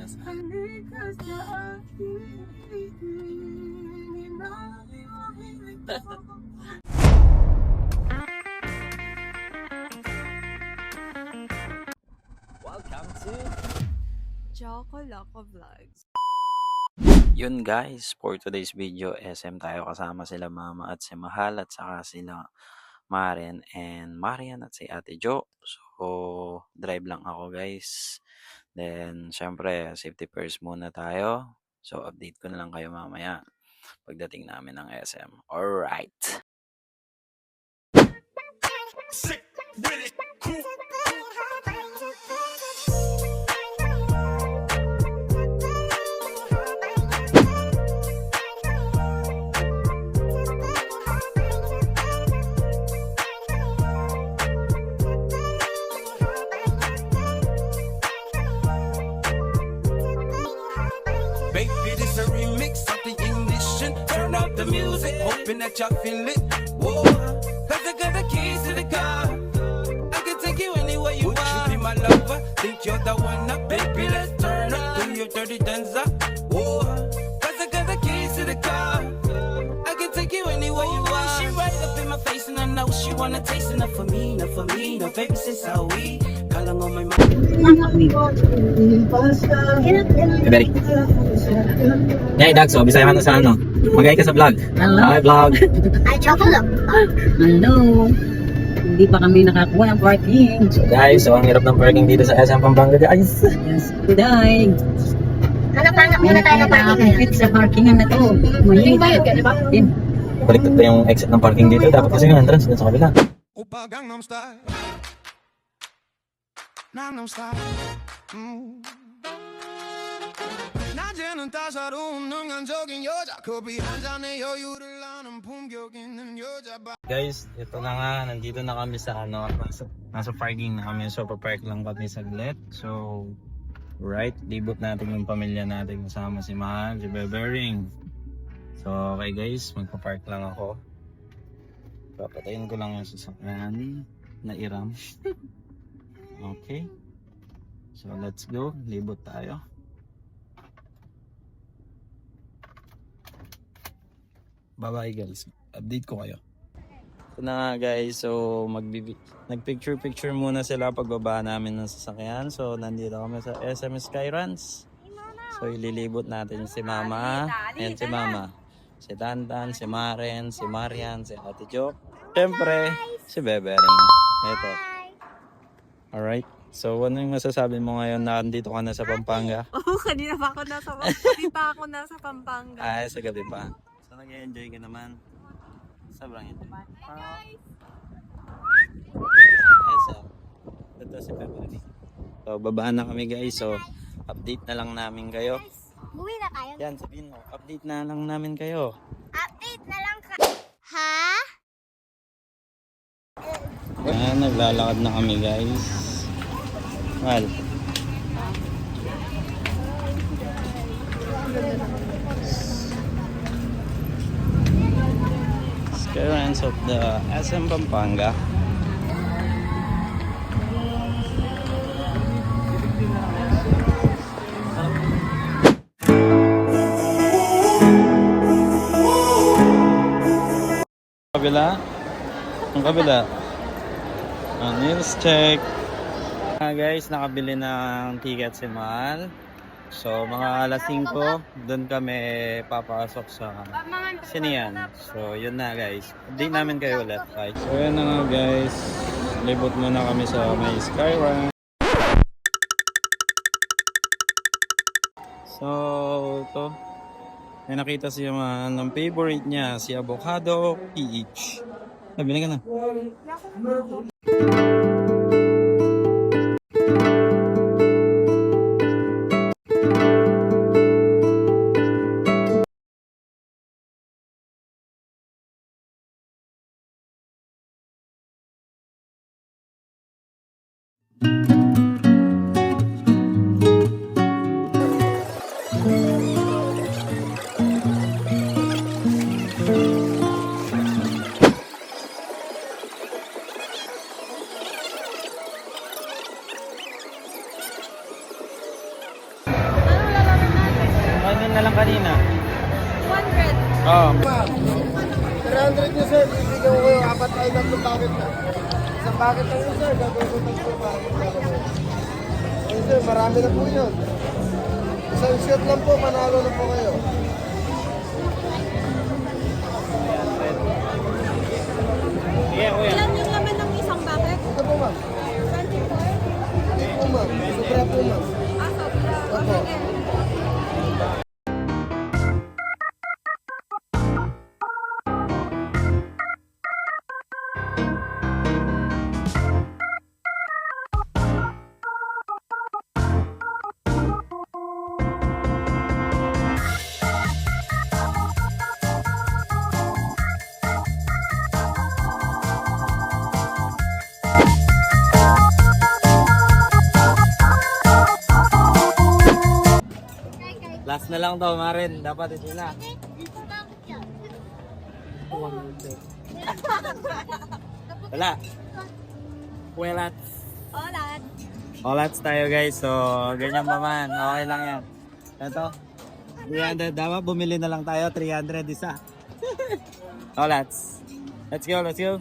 Pilipinas. Welcome to Choco Loco Vlogs. Yun guys, for today's video, SM tayo, kasama sila Mama at si Mahal at saka sila Maren and Marian at si Ate Jo. So, drive lang ako guys. Then, syempre, safety first muna tayo. So, update ko na lang kayo mamaya pagdating namin ng SM. Alright! Sick with it, cool. Baby, this a remix of the English and turn up the music, hoping that y'all feel it. Whoa, cause I got the keys to the car. I can take you anywhere you want. You be my lover, think you're the one up, baby. Let's turn up, do your dirty dance up. Whoa, cause I got the keys to the car. I can take you anywhere you want. She right up in my face and I know she wanna taste enough for me, enough for me. No baby, since how we calling on my mind. Very. Hey, Dag, so bisaya ka na sa ano? Magay ka sa vlog. Hello. Hi, vlog. Ay, choco lang. Hello. Hindi pa kami nakakuha ng parking. So guys, so ang hirap ng parking dito sa SM Pampanga guys. Yes, good day. Hanap-hanap muna tayo ng parking ngayon. Fit sa parkingan na to. May bayad ka, di ba? Baliktad pa yung exit ng parking dito. Dapat kasi yung entrance dun sa kabila. Opa Gangnam Style. Gangnam Style. 낮에는 따사로운 능한적인 여자 커피 한 잔에 여유를 나는 품격 있는 여자 Guys, ito na nga. Nandito na kami sa ano. Nasa parking na kami. So, papark lang kami saglit. So, right. Libot natin yung pamilya natin. Kasama si Mahal, si Bebering. So, okay guys. Magpapark lang ako. Papatayin ko lang yung sasakyan na iram. Okay. So, let's go. Libot tayo. Bye-bye guys. Update ko kayo. Ito na nga guys. So, nagpicture-picture muna sila pagbaba namin ng sasakyan. So, nandito kami sa SM Skyruns. So, ililibot natin si Mama. Ayan si Mama. Si Tantan, si Maren, si Marian, si Ate Jo. Siyempre, si Bebering. Ito. Alright. So, ano yung masasabi mo ngayon na andito ka na sa Pampanga? Oo, kanina pa ako nasa Pampanga. Ay, sa gabi pa. So, nag-enjoy ka naman. Sobrang enjoy. Ay, so, ito si Bebering. So, babaan na kami guys. So, update na lang namin kayo. Uwi na tayo. Yan, sabihin mo. Update na lang namin kayo. Update na lang ka. Ha? Ayan, naglalakad na kami guys. Well, Skyruns of the SM Pampanga. Kabila? Ang kabila? News check. Guys, nakabili ng ticket si Mahal. So, mga alas 5, doon kami papasok sa Sinian. So, yun na guys. Update namin kayo ulit. Right? So, yun na nga guys. Libot muna kami sa may Skyruns. So, ito. May nakita siya ng favorite niya, si Avocado PH. Nabili ka na. na lang kanina. 100. Oo. 300 nyo sir, bibigyan ko kayo. Apat ay tatlong bakit na. Isang bakit lang yun sir, gagawin ko tatlong bakit na. Ayun sir, marami na po yun. Isang shot lang po, manalo na po kayo. Sige, kuya. Ilan yung laman ng isang bucket? Ito po ma'am. 24? Ito po ma'am. Sobra po ma'am. Sobra. Opo. Sige. Last na lang to, Marin. Dapat ito na. Wala. Welats. Olat. Olats tayo guys. So, ganyan pa man. Okay lang yan. Ito. 300. Dapat bumili na lang tayo. 300 isa. Olats. Let's go, let's go.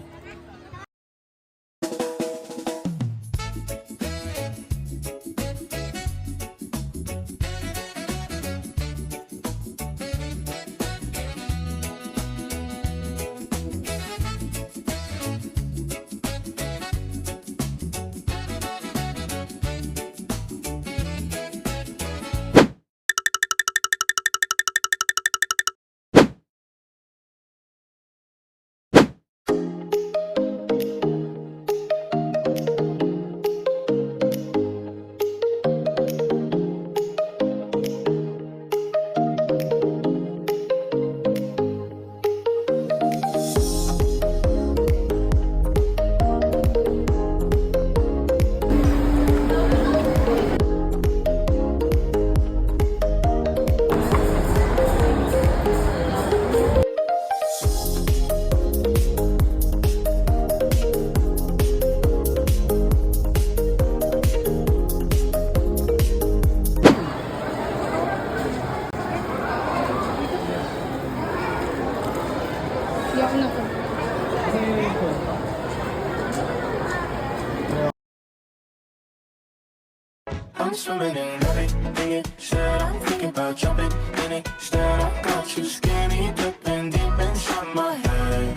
I'm swimming in everything. Said I'm thinking about jumping in it. Instead, I got you skinny dipping deep inside my head.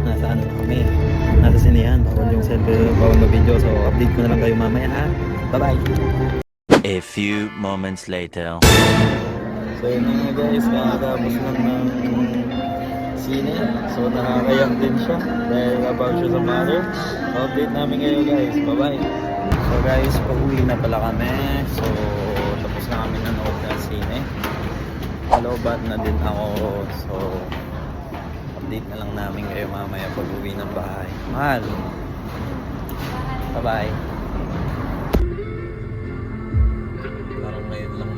Nasa ano kami? Nasa sinihan. Bawal yung selfie, bawal na video. So, update ko na lang kayo mamaya ha. Bye-bye. A few moments later. So yun na nga guys, kakatapos lang ng sine. So nakakayak din siya dahil about siya sa mother. Update namin kayo guys, bye bye. So guys, pag-uwi na pala kami. So tapos na kami nanood ng sine. Kalobat na din ako. So update na lang namin kayo mamaya pag-uwi ng bahay. Mahal. Bye bye. Parang ngayon lang